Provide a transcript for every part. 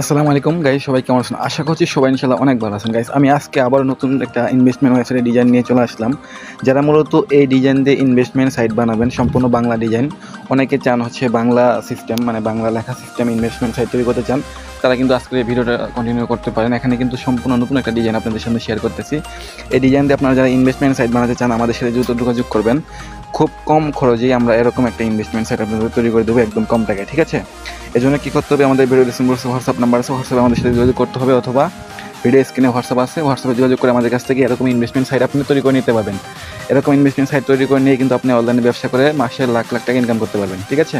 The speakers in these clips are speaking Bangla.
আসসালামু আলাইকুম গাইস, সবাই কেমন আছেন? আশা করছি সবাই ইনশাআল্লাহ অনেক ভালো আছেন গাইস। আমি আজকে আবার নতুন একটা ইনভেস্টমেন্ট ওয়েবসাইটের ডিজাইন নিয়ে চলে আসলাম। যারা মূলত এই ডিজাইন দিয়ে ইনভেস্টমেন্ট সাইট বানাবেন, সম্পূর্ণ বাংলা ডিজাইন। অনেকে চান হচ্ছে বাংলা সিস্টেম, মানে বাংলা লেখা সিস্টেম ইনভেস্টমেন্ট সাইট তৈরি করতে চান, তারা কিন্তু আজকের এই ভিডিওটা কন্টিনিউ করতে পারেন। এখানে কিন্তু সম্পূর্ণ নতুন একটা ডিজাইন আপনাদের সামনে শেয়ার করতেছি। এই ডিজাইন দিয়ে আপনারা যারা ইনভেস্টমেন্ট সাইট বানাতে চান, আমাদের সাথে দ্রুত যোগাযোগ করবেন। খুব কম খরচেই আমরা এরকম একটা ইনভেস্টমেন্ট সাইট আপনাদের তৈরি করে দেবো একদম কম টাকায়, ঠিক আছে? এই জন্য কী করতে হবে, আমাদের ভিডিও ডিসক্রিপশনে হোয়াটসঅ্যাপ নাম্বার আছে, হোয়াটসঅ্যাপে আমাদের সাথে যোগাযোগ করতে হবে, অথবা ভিডিও স্ক্রিনে হোয়াটসঅ্যাপ আছে, হোয়াটসঅ্যাপে যোগাযোগ করে আমাদের কাছ থেকে এরকম ইনভেস্টমেন্ট সাইট আপনি তৈরি করে নিতে পারবেন। এরকম ইনভেস্টমেন্ট সাইট তৈরি করে নিয়ে কিন্তু আপনি অনলাইনে ব্যবসা করে মাসে লাখ লাখ টাকা ইনকাম করতে পারবেন, ঠিক আছে?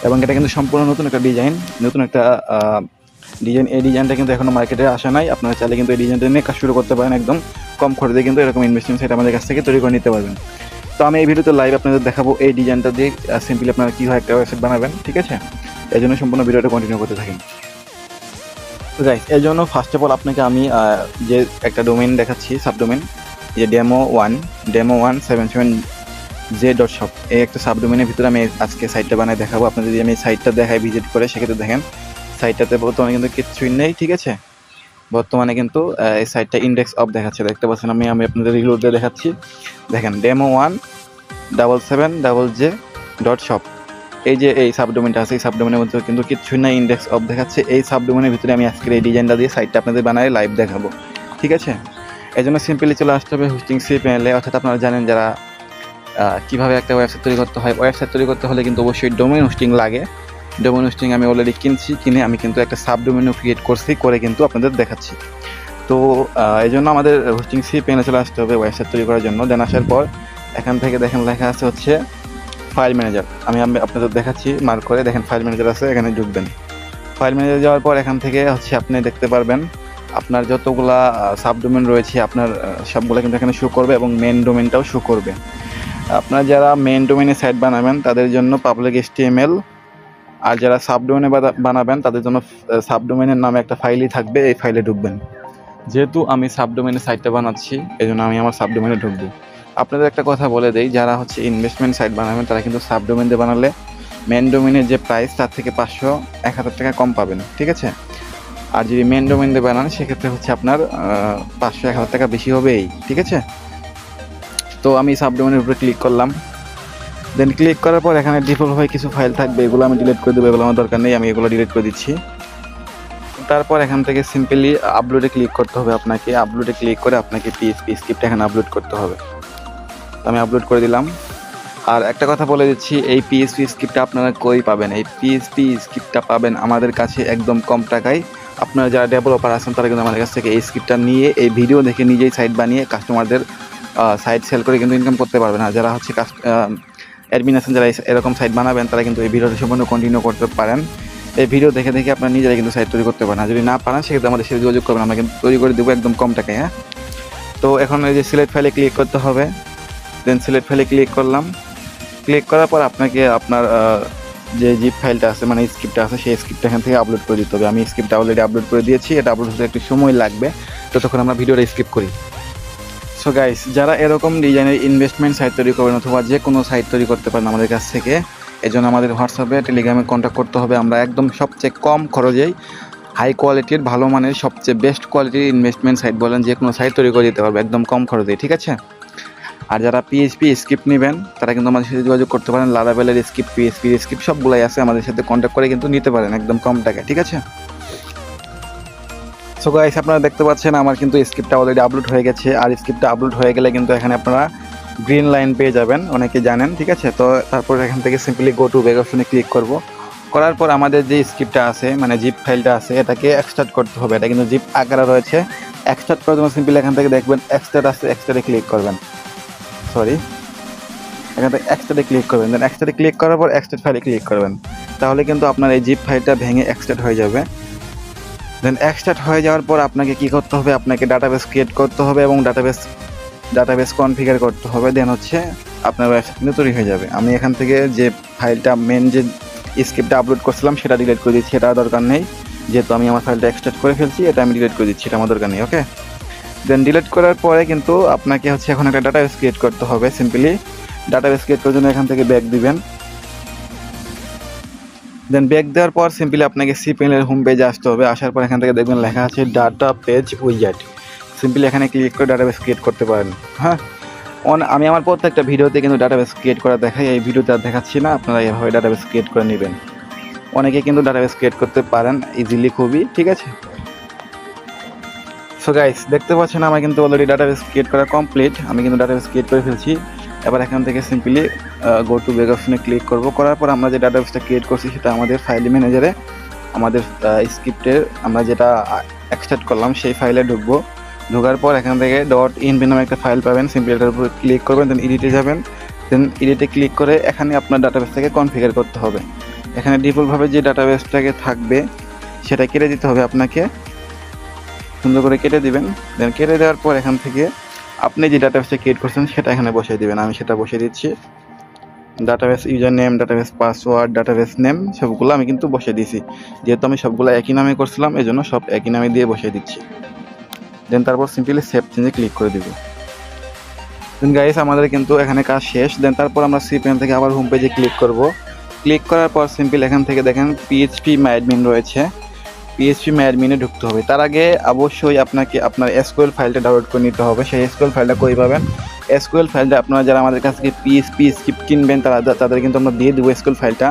এবং এটা কিন্তু সম্পূর্ণ নতুন একটা ডিজাইন, নতুন একটা ডিজাইন। এই ডিজাইনটা কিন্তু এখনও মার্কেটে আসা নাই। আপনারা চাইলে কিন্তু এই ডিজাইনটা নিয়ে কাজ শুরু করতে পারেন। একদম কম খরচে কিন্তু এরকম ইনভেস্টমেন্ট সাইট আমাদের কাছ থেকে তৈরি করে নিতে পারবেন। তো আমি এই ভিডিওতে লাইভ আপনাদের দেখাবো এই ডিজাইনটা দিয়ে সিম্পলি আপনারা কীভাবে একটা ওয়েবসাইট বানাবেন, ঠিক আছে? এই জন্য সম্পূর্ণ ভিডিওটা কন্টিনিউ করতে থাকেন। তো গাইস, এর জন্য ফার্স্ট অফ অল আপনাকে আমি যে একটা ডোমেইন দেখাচ্ছি, সাবডোমেইন, যে demo177j.shop, এই একটা সাবডোমেইনের ভিতরে আমি আজকে সাইটটা বানায় দেখাবো। আপনাদের যদি আমি সাইটটা দেখাই ভিজিট করে, সেক্ষেত্রে দেখেন সাইটটাতে বর্তমানে কিন্তু কিছুই নেই, ঠিক আছে? বর্তমানে কিন্তু এই সাইটটা ইন্ডেক্স অফ দেখাচ্ছে, দেখতে পাচ্ছেন। আমি আপনাদের রিলোড দিয়ে দেখাচ্ছি। দেখেন demo177j.shop, এই যে এই সাবডোমেনটা আছে, এই সাবডোমেনের মধ্যে কিন্তু কিছুই না, ইন্ডেক্স অফ দেখাচ্ছে। এই সাবডোমেনের ভিতরে আমি আজকের এই ডিজাইনটা দিয়ে সাইটটা আপনাদের বানায় লাইভ দেখাবো, ঠিক আছে? এই জন্য সিম্পলি চলে আসতে হবে হোস্টিং সি প্যানেলে। অর্থাৎ আপনারা জানেন যারা কীভাবে একটা ওয়েবসাইট তৈরি করতে হয়। ওয়েবসাইট তৈরি করতে হলে কিন্তু অবশ্যই ডোমেইন হোস্টিং লাগে। ডোমেইন হোস্টিং আমি অলরেডি কিনে আমি কিন্তু একটা সাবডোমেনও ক্রিয়েট করছি, করে কিন্তু আপনাদের দেখাচ্ছি। তো এই জন্য আমাদের হোস্টিং সি প্যানেলে চলে আসতে হবে ওয়েবসাইট তৈরি করার জন্য। দেন আসার পর এখান থেকে দেখেন লেখা আছে হচ্ছে ফাইল ম্যানেজার। আমি আপনাদের দেখাচ্ছি মার্ক করে, দেখেন ফাইল ম্যানেজার আছে, এখানে ঢুকবেন। ফাইল ম্যানেজার যাওয়ার পর এখান থেকে হচ্ছে আপনি দেখতে পারবেন আপনার যতগুলা সাবডোমেন রয়েছে, আপনার সবগুলো কিন্তু এখানে শো করবে এবং মেন ডোমেনটাও শো করবে। আপনারা যারা মেন ডোমেনে সাইট বানাবেন তাদের জন্য পাবলিক HTML, আর যারা সাবডোমেনে বানাবেন তাদের জন্য সাবডোমেনের নামে একটা ফাইলই থাকবে, এই ফাইলে ঢুকবেন। যেহেতু আমি সাবডোমেনে সাইটটা বানাচ্ছি, এই জন্য আমি আমার সাবডোমেনে ঢুকবো। আপনাদের একটা কথা বলে দেই, যারা হচ্ছে ইনভেস্টমেন্ট সাইট বানাবেন তারা কিন্তু সাবডোমেন দিয়ে বানালে মেন ডোমেনের যে প্রাইস তার থেকে 500-1000 টাকা কম পাবেন, ঠিক আছে? আর যদি মেন ডোমেন দিয়ে বানান সেক্ষেত্রে হচ্ছে আপনার 500-1000 টাকা বেশি হবেই, ঠিক আছে? তো আমি সাবডোমেনের উপরে ক্লিক করলাম। দেন ক্লিক করার পর এখানে ডিফল্ট হয়ে কিছু ফাইল থাকবে, এগুলো আমি ডিলিট করে দেবো, এগুলো আমার দরকার নেই, আমি এগুলো ডিলিট করে দিচ্ছি। তারপর এখান থেকে সিম্পলি আপলোডে ক্লিক করতে হবে আপনাকে। আপলোডে ক্লিক করে আপনাকে PHP স্ক্রিপ্ট এখানে আপলোড করতে হবে। আমি আপলোড করে দিলাম। আর একটা কথা বলে দিচ্ছি, এই PHP স্ক্রিপ্টটা আপনারা কই পাবেন? এই PHP স্ক্রিপ্টটা পাবেন আমাদের কাছে একদম কম টাকায়। আপনারা যারা ডেভেলপার আছেন তারা কিন্তু আমাদের কাছ থেকে এই স্ক্রিপ্টটা নিয়ে, এই ভিডিও দেখে নিজেই সাইট বানিয়ে কাস্টমারদের সাইট সেল করে কিন্তু ইনকাম করতে পারবেন। আর যারা হচ্ছে অ্যাডমিন আছেন, যারা এরকম সাইট বানাবেন, তারা কিন্তু এই ভিডিওটা সম্পূর্ণ কন্টিনিউ করতে পারেন। এই ভিডিও দেখে দেখে আপনারা নিজেরাই কিন্তু সাইট তৈরি করতে পারেন। আর যদি না পারেন সেক্ষেত্রে আমাদের সাথে যোগাযোগ করবেন, আমরা কিন্তু তৈরি করে দেবো একদম কম টাকায়, হ্যাঁ? তো এখন এই যে সিলেক্ট ফাইলে ক্লিক করতে হবে। দেন সিলেক্ট ফাইলে ক্লিক করলাম। ক্লিক করার পর আপনাকে আপনার যে জিপ ফাইলটা আছে, মানে স্ক্রিপ্টটা আছে, সেই স্ক্রিপ্টটা এখান থেকে আপলোড করে দিতে হবে। আমি স্ক্রিপ্টটা অলরেডি আপলোড করে দিয়েছি। এটা আপলোড হতে একটু সময় লাগবে, ততক্ষণ আমরা ভিডিওটা স্কিপ করি। সো গাইস, যারা এরকম ডিজাইনের ইনভেস্টমেন্ট সাইট তৈরি করবেন অথবা যে কোনো সাইট তৈরি করতে পারেন আমাদের কাছ থেকে, এজন্য আমাদের হোয়াটসঅ্যাপে টেলিগ্রামে কন্ট্যাক্ট করতে হবে। আমরা একদম সবচেয়ে কম খরচেই হাই কোয়ালিটির, ভালো মানের, সবচেয়ে বেস্ট কোয়ালিটির ইনভেস্টমেন্ট সাইট বলেন যে কোনো সাইট তৈরি করে দিতে পারবে একদম কম খরচে, ঠিক আছে? আর যারা PHP স্ক্রিপ্ট নেবেন তারা কিন্তু আমাদের সাথে যোগাযোগ করতে পারেন। লারাভেলের স্ক্রিপ্ট, PHP স্ক্রিপ্ট সবগুলাই আছে, আমাদের সাথে কন্ট্যাক্ট করে কিন্তু নিতে পারেন একদম কম টাকায়, ঠিক আছে? সো গাইস, আপনারা দেখতে পাচ্ছেন আমার কিন্তু স্ক্রিপ্টটা অলরেডি আপলোড হয়ে গেছে। আর স্ক্রিপ্টটা আপলোড হয়ে গেলে কিন্তু এখানে আপনারা গ্রিন লাইন পেয়ে যাবেন, অনেকে জানেন, ঠিক আছে? তো তারপর এখান থেকে সিম্পলি গো টু ব্যাক অপশনে ক্লিক করব। করার পর আমাদের যে স্ক্রিপ্টটা আছে, মানে জিপ ফাইলটা আছে, এটাকে এক্সট্রাক্ট করতে হবে। এটা কিন্তু জিপ আকারে রয়েছে। এক্সট্রাক্ট করার জন্য সিম্পলি এখান থেকে দেখবেন এক্সট্রাক্ট আছে, এক্সট্রাক্টে ক্লিক করবেন। এখান থেকে এক্সট্রাক্টে ক্লিক করবেন। দেন এক্সট্রাক্টে ক্লিক করার পর এক্সট্রাক্ট ফাইলে ক্লিক করবেন। তাহলে কিন্তু আপনার এই জিপ ফাইলটা ভেঙে এক্সট্রাক্ট হয়ে যাবে। দেন এক্সট্রাক্ট হয়ে যাওয়ার পর আপনাকে কি করতে হবে? আপনাকে ডাটাবেস ক্রিয়েট করতে হবে এবং ডাটাবেস কনফিগার করতে হবে। দেন হচ্ছে আপনার ওয়েবসাইট কিন্তু তৈরি হয়ে যাবে। আমি এখান থেকে যে ফাইলটা, মেন যে স্ক্রিপ্টটা আপলোড করছিলাম সেটা ডিলিট করে দিচ্ছি, এটা দরকার নেই। যেহেতু আমি আমার ফাইলটা এক্সট্রাক্ট করে ফেলছি, এটা আমি ডিলিট করে দিচ্ছি, এটা আমার দরকার নেই, ওকে? দেন ডিলিট করার পরে কিন্তু আপনাকে হচ্ছে এখন একটা ডাটাবেস ক্রিয়েট করতে হবে। সিম্পলি ডাটাবেস ক্রিয়েট করার জন্য এখান থেকে ব্যাক দিবেন। দেন ব্যাক দেওয়ার পর সিম্পলি আপনাকে সিপিএনের হোম পেজে আসতে হবে। আসার পর এখান থেকে দেখবেন লেখা আছে ডাটা পেজ উইজার্ড। সিম্পলি এখানে ক্লিক করে ডাটাবেস ক্রিয়েট করতে পারেন। হ্যাঁ, আমি আমার প্রত্যেকটা ভিডিওতে কিন্তু ডাটাবেস ক্রিয়েট করা দেখাই, এই ভিডিওতে আর দেখাচ্ছি না। আপনারা এভাবে ডাটাবেস ক্রিয়েট করে নেবেন। অনেকে কিন্তু ডাটাবেস ক্রিয়েট করতে পারেন ইজিলি, খুবই, ঠিক আছে। সো গাইস, দেখতে পাচ্ছেন আমার কিন্তু অলরেডি ডাটাবেস ক্রিয়েট করা কমপ্লিট। আমি কিন্তু ডাটাবেস ক্রিয়েট করে ফেলছি। এবার এখান থেকে সিম্পলি গো টু ব্যাক অপশনে ক্লিক করব। করার পর আমরা যে ডাটাবেসটা ক্রিয়েট করছি সেটা আমাদের ফাইল ম্যানেজারে, আমাদের স্ক্রিপ্টের আমরা যেটা এক্সট্রাক্ট করলাম সেই ফাইলে ঢুকবো। ঢোকার পর এখান থেকে .env নামে একটা ফাইল পাবেন। সিম্পলি এটার উপর ক্লিক করবেন, দেন এডিটে যাবেন। দেন এডিটে ক্লিক করে এখানে আপনার ডাটাবেসটাকে কনফিগার করতে হবে। এখানে ডিফল্টভাবে যে ডাটাবেসটাকে থাকবে সেটা কেটে দিতে হবে আপনাকে। সুন্দর করে কেটে দিবেন। দেন কেটে দেওয়ার পর এখান থেকে আপনি যে ডাটাবেসটা ক্রিয়েট করছেন সেটা এখানে বসিয়ে দিবেন। আমি সেটা বসিয়ে দিচ্ছি। Database user name, database password, database name সবগুলো আমি কিন্তু বসিয়ে দিয়েছি। যেহেতু আমি সবগুলো একই নামে করছিলাম এই জন্য সব একই নামে দিয়ে বসিয়ে দিচ্ছি। দেন তারপর সিম্পলি সেভ চেঞ্জে ক্লিক করে দিব। দেন গাইস, আমাদের কিন্তু এখানে কাজ শেষ। দেন তারপর আমরা সিপিএন থেকে আবার হোম পেজে ক্লিক করব। ক্লিক করার পর সিম্পল এখান থেকে দেখেন পিএইচপি মাইডমিন রয়েছে। পিএইচপি মাইডমিনে ঢুকতে হবে। তার আগে অবশ্যই আপনাকে আপনার এসকিউএল ফাইলটা ডাউনলোড করে নিতে হবে। সেই এসকিউএল ফাইলটা কই পাবেন? এসকিউএল ফাইলটা আপনারা যারা আমাদের কাছ থেকে পিএইচপি স্ক্রিপ্ট কিনবেন তাদের কিন্তু আমরা দিয়ে দেবো এসকিউএল ফাইলটা,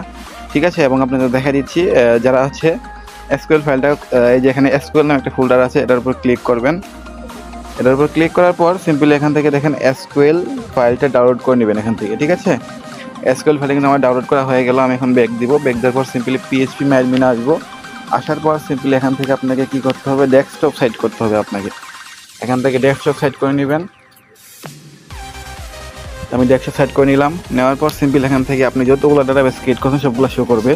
ঠিক আছে। এবং আপনাদের দেখা দিচ্ছি যারা হচ্ছে এসকিউএল ফাইলটা, এই যে এখানে এসকিউএল নামে একটা ফোল্ডার আছে, এটার উপর ক্লিক করবেন। এটার উপর ক্লিক করার পর সিম্পলি এখান থেকে দেখেন এসকিউএল ফাইলটা ডাউনলোড করে নেবেন এখান থেকে, ঠিক আছে। এসকিউএল ফাইলটা কিন্তু আমার ডাউনলোড করা হয়ে গেল। আমি এখন ব্যাক দিব। ব্যাক দেওয়ার পর সিম্পলি পিএইচপি মাইডমিনে আসবো। আসার পর সিম্পলি এখান থেকে আপনাকে কি করতে হবে? ডেস্কটপ সাইট করতে হবে আপনাকে। এখান থেকে ডেস্কটপ সাইট করে নেবেন। আমি ডেস্কটপ সাইট করে নিলাম। নেওয়ার পর সিম্পল এখান থেকে আপনি যতগুলো ডাটাবেস ক্রিয়েট করছেন সবগুলো শো করবে।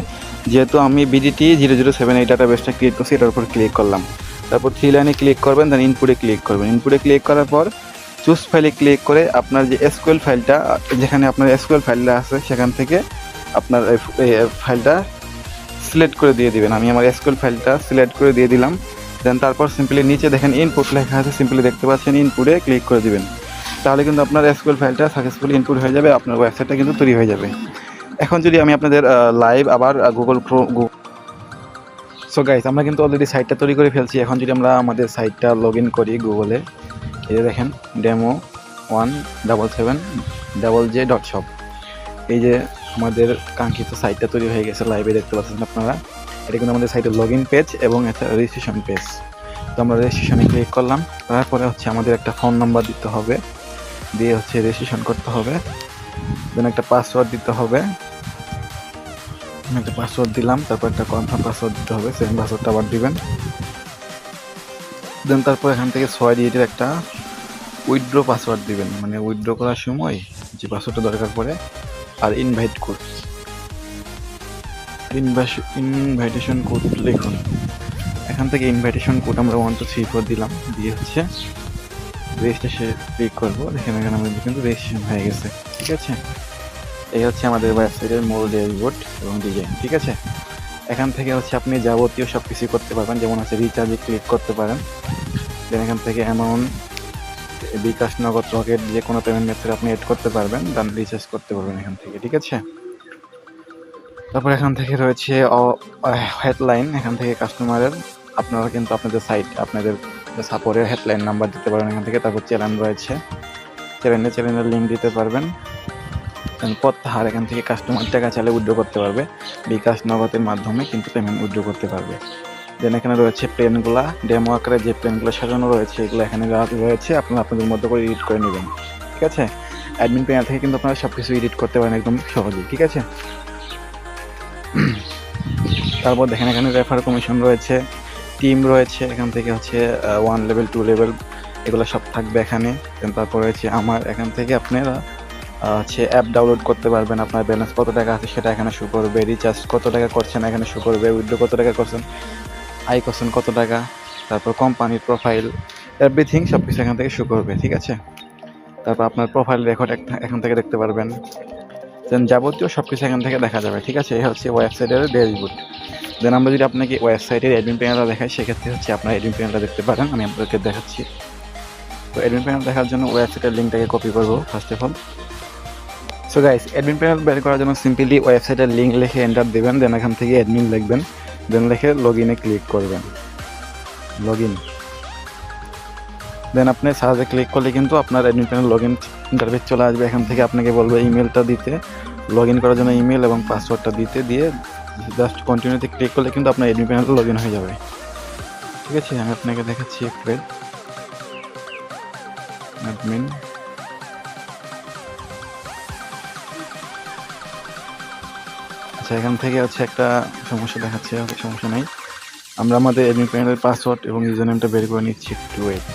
যেহেতু আমি বিডিটি 007 এই ডাটাবেসটা ক্রিয়েট করছি, এটার উপর ক্লিক করলাম। তারপর 3 লাইনে ক্লিক করবেন, দেন ইনপুটে ক্লিক করবেন। ইনপুটে ক্লিক করার পর চুজ ফাইলে ক্লিক করে আপনার যে এসকিউএল ফাইলটা, যেখানে আপনার এসকিউএল ফাইলটা আছে সেখান থেকে আপনার এই ফাইলটা সিলেক্ট করে দিয়ে দিবেন। আমি আমার এসকিউএল ফাইলটা সিলেক্ট করে দিয়ে দিলাম। দেন তারপর সিম্পলি নিচে দেখেন ইনপুট লেখা আছে, সিম্পলি দেখতে পাচ্ছেন, ইনপুটে ক্লিক করে দিবেন। তাহলে কিন্তু আপনার এসকিউএল ফাইলটা সাকসেসফুলি ইনপুট হয়ে যাবে, আপনার ওয়েবসাইটটা কিন্তু তৈরি হয়ে যাবে। এখন যদি আমি আপনাদের লাইভ আবার গুগল সো গাইস, আমরা কিন্তু অলরেডি সাইটটা তৈরি করে ফেলছি। এখন যদি আমরা আমাদের সাইটটা লগ ইন করি গুগলে, এই যে দেখেন demo177JJ.shop, এই যে আমাদের কাঙ্ক্ষিত সাইটটা তৈরি হয়ে গেছে, লাইভে দেখতে পাচ্ছেন আপনারা। এটা কিন্তু আমাদের সাইটের লগ ইন পেজ এবং একটা রেজিস্ট্রেশন পেজ। তো আমরা রেজিস্ট্রেশনে ক্লিক করলাম। তারপরে হচ্ছে আমাদের একটা ফোন নাম্বার দিতে হবে, দিয়ে হচ্ছে রেজিস্ট্রেশন করতে হবে। দেন একটা পাসওয়ার্ড দিতে হবে। আমি একটা পাসওয়ার্ড দিলাম। তারপর একটা কনফার্ম পাসওয়ার্ড দিতে হবে, সেম পাসওয়ার্ডটা আবার দিবেন। দেন তারপর এখান থেকে 6 ডিজিটের একটা উইথড্র পাসওয়ার্ড দিবেন, মানে উইথড্র করার সময় যে পাসওয়ার্ডটা দরকার পড়ে। আর ইনভাইটেশন কোড লিখুন। এখান থেকে ইনভাইটেশন কোড আমরা 1 2 3 4 দিলাম, দিয়ে হচ্ছে রেজিস্ট্রেশন ক্লিক করবো। দেখেন এখানে আমাদের কিন্তু রেজিস্ট্রেশন হয়ে গেছে, ঠিক আছে। এই হচ্ছে আমাদের ওয়েবসাইটের মূল ড্যাশবোর্ড এবং ডিজাইন, ঠিক আছে। এখান থেকে হচ্ছে আপনি যাবতীয় সব কিছু করতে পারবেন, যেমন হচ্ছে রিচার্জে ক্লিক করতে পারেন। দেন এখান থেকে অ্যামাউন্ট, বিকাশ, নগদ, রকেট, যে কোনো পেমেন্ট মেথড আপনি এড করতে পারবেন, দেন রিচার্জ করতে পারবেন এখান থেকে, ঠিক আছে। তারপর এখান থেকে রয়েছে হেডলাইন। এখান থেকে কাস্টমারের আপনারা কিন্তু আপনাদের সাইট, আপনাদের সাপোর্টের হেডলাইন নাম্বার দিতে পারবেন এখান থেকে। তারপর চ্যানেল রয়েছে, চ্যানেলের লিঙ্ক দিতে পারবেন। প্রত্যাহার, এখান থেকে কাস্টমার টাকা চাইলে উইথড্র করতে পারবে, বিকাশ, নগদের মাধ্যমে কিন্তু পেমেন্ট উইথড্র করতে পারবে। দেন এখানে রয়েছে প্লেনগুলা, ডেমো আকারে যে প্লেনগুলো সাজানো রয়েছে এগুলো এখানে রয়েছে, আপনারা আপনাদের মধ্যে করে এডিট করে নেবেন, ঠিক আছে। অ্যাডমিন প্যানেল থেকে কিন্তু আপনারা সব কিছু এডিট করতে পারেন একদম সহজেই, ঠিক আছে। তারপর দেখেন এখানে রেফার কমিশন রয়েছে, টিম রয়েছে, এখান থেকে হচ্ছে 1 লেভেল 2 লেভেল এগুলো সব থাকবে এখানে। দেন তারপর রয়েছে আমার, এখান থেকে আপনারা হচ্ছে অ্যাপ ডাউনলোড করতে পারবেন। আপনার ব্যালেন্স কত টাকা আছে সেটা এখানে শো করবে, রিচার্জ কত টাকা করছেন এখানে শো করবে, উইথড্র কত টাকা করছেন, আয় করছেন কত টাকা, তারপর কোম্পানির প্রোফাইল, এভরিথিং সব কিছু এখান থেকে শো করবে, ঠিক আছে। তারপর আপনার প্রোফাইল রেকর্ড এখান থেকে দেখতে পারবেন। দেন যাবতীয় সব কিছু এখান থেকে দেখা যাবে, ঠিক আছে। এই হচ্ছে ওয়েবসাইটের ড্যাশবোর্ড। দেন আমরা যদি আপনাকে ওয়েবসাইটের অ্যাডমিন প্যানেলটা দেখাই, সেক্ষেত্রে হচ্ছে আপনার অ্যাডমিন প্যানেলটা দেখতে পারেন। আমি আপনাদেরকে দেখাচ্ছি। তো অ্যাডমিন প্যানেল দেখার জন্য ওয়েবসাইটের লিঙ্কটাকে কপি করবো first of all. So guys, admin panel বের করার জন্য সিম্পলি ওয়েবসাইটের লিঙ্ক লিখে এন্টার দেবেন, দেন এখান থেকে অ্যাডমিন লিখবেন, দেন লিখে লগ ইনে ক্লিক করবেন, লগ ইন। দেন আপনি সার্চে ক্লিক করলে কিন্তু আপনার admin panel log in interface চলে আসবে। এখান থেকে আপনাকে বলবে ইমেলটা দিতে, লগ ইন করার জন্য ইমেল এবং পাসওয়ার্ডটা দিতে, দিয়ে জাস্ট কন্টিনিউতে ক্লিক করলে কিন্তু আপনার অ্যাডমিন প্যানেল লগ ইন হয়ে যাবে। ঠিক আছে, আমি আপনাকে দেখাচ্ছি একটু। অ্যাডমিন, আচ্ছা এখান থেকে হচ্ছে একটা সমস্যা দেখাচ্ছে, সমস্যা নাই, আমরা আমাদের অ্যাডমিন প্যানেলের পাসওয়ার্ড এবং ইউজার নেমটা বের করে নিচ্ছি, একটু ওয়েট।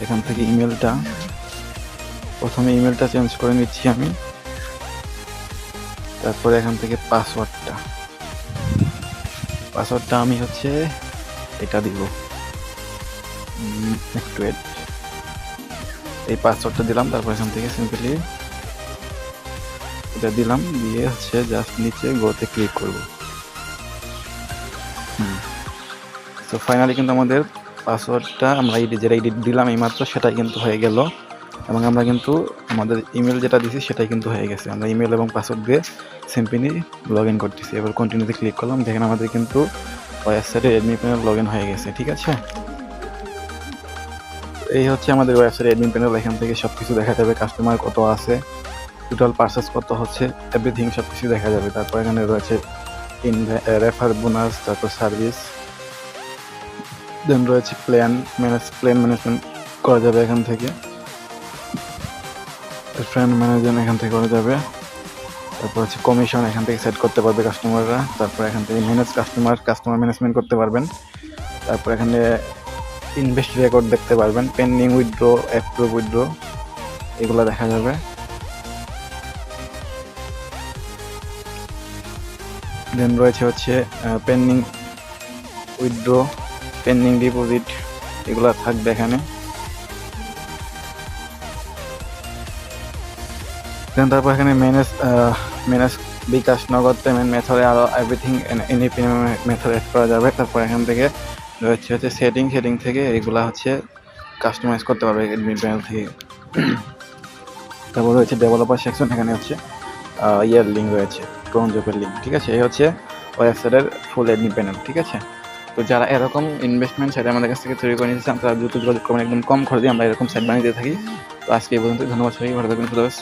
এখান থেকে ইমেলটা, প্রথমে ইমেলটা চেঞ্জ করে নিচ্ছি আমি, তারপরে এখান থেকে পাসওয়ার্ডটা আমি হচ্ছে এটা দিব, একটু ওয়েট। এই পাসওয়ার্ডটা দিলাম, তারপর এখান থেকে সিম্পলি এটা দিলাম, দিয়ে হচ্ছে জাস্ট নিচে গোতে ক্লিক করব। তো ফাইনালি কিন্তু আমাদের পাসওয়ার্ডটা আমরা যেটা এডিট দিলাম এইমাত্র সেটাই কিন্তু হয়ে গেল, এবং আমরা কিন্তু আমাদের ইমেল যেটা দিছি সেটাই কিন্তু হয়ে গেছে। আমরা ইমেল এবং পাসওয়ার্ড দিয়ে সিম্পলি লগ ইন করতেছি। এবার কন্টিনিউতে ক্লিক করলাম, দেখেন আমাদের কিন্তু ওয়েবসাইটে অ্যাডমিন প্যানেল লগ ইন হয়ে গেছে। ঠিক আছে, এই হচ্ছে আমাদের ওয়েবসাইটে অ্যাডমিন প্যানেল। এখান থেকে সব কিছু দেখা যাবে, কাস্টমার কত আছে, টোটাল পারচেস কত হচ্ছে, এভরিথিং সব কিছু দেখা যাবে। তারপর এখানে রয়েছে রেফার বোনাস, তারপর সার্ভিস, দেন রয়েছে প্ল্যান ম্যানেজমেন্ট করা যাবে এখান থেকে, ফ্রেন্ড ম্যানেজমেন্ট এখান থেকে করা যাবে, তারপর হচ্ছে কমিশন এখান থেকে সেট করতে পারবে কাস্টমাররা, তারপর এখান থেকে কাস্টমার ম্যানেজমেন্ট করতে পারবেন, তারপর এখানে ইনভেস্ট রেকর্ড দেখতে পারবেন, পেন্ডিং উইথড্র, অ্যাপ্রুভ উইথড্র এগুলো দেখা যাবে। দেন রয়েছে হচ্ছে পেন্ডিং উইথড্র, পেন্ডিং ডিপোজিট এগুলো থাকবে এখানে। দেন তারপর এখানে ম্যানেজ বিকাশ, নগদ পেমেন্ট মেথডে আরও everything any payment method add করা যাবে। তারপর এখান থেকে রয়েছে হচ্ছে সেটিং থেকে এগুলা হচ্ছে কাস্টমাইজ করতে পারবে অ্যাডমিন প্যানেল থেকে। তারপর রয়েছে ডেভেলপার সেকশন, এখানে হচ্ছে ইয়ার লিঙ্ক রয়েছে, ক্রোন জবের লিঙ্ক। ঠিক আছে, এই হচ্ছে ওয়েবসাইটের ফুল অ্যাডমিন প্যানেল। ঠিক আছে, তো যারা এরকম ইনভেস্টমেন্ট সাইট আমাদের কাছ থেকে তৈরি করে নিতে চান তারা দ্রুত যোগাযোগ করবেন, একদম কম খরচে আমরা এরকম সাইট বানিয়ে দিয়ে থাকি। তো আজকে এই পর্যন্ত, ধন্যবাদ সবাই, ভালো থাকবেন, খুদা হাফেজ।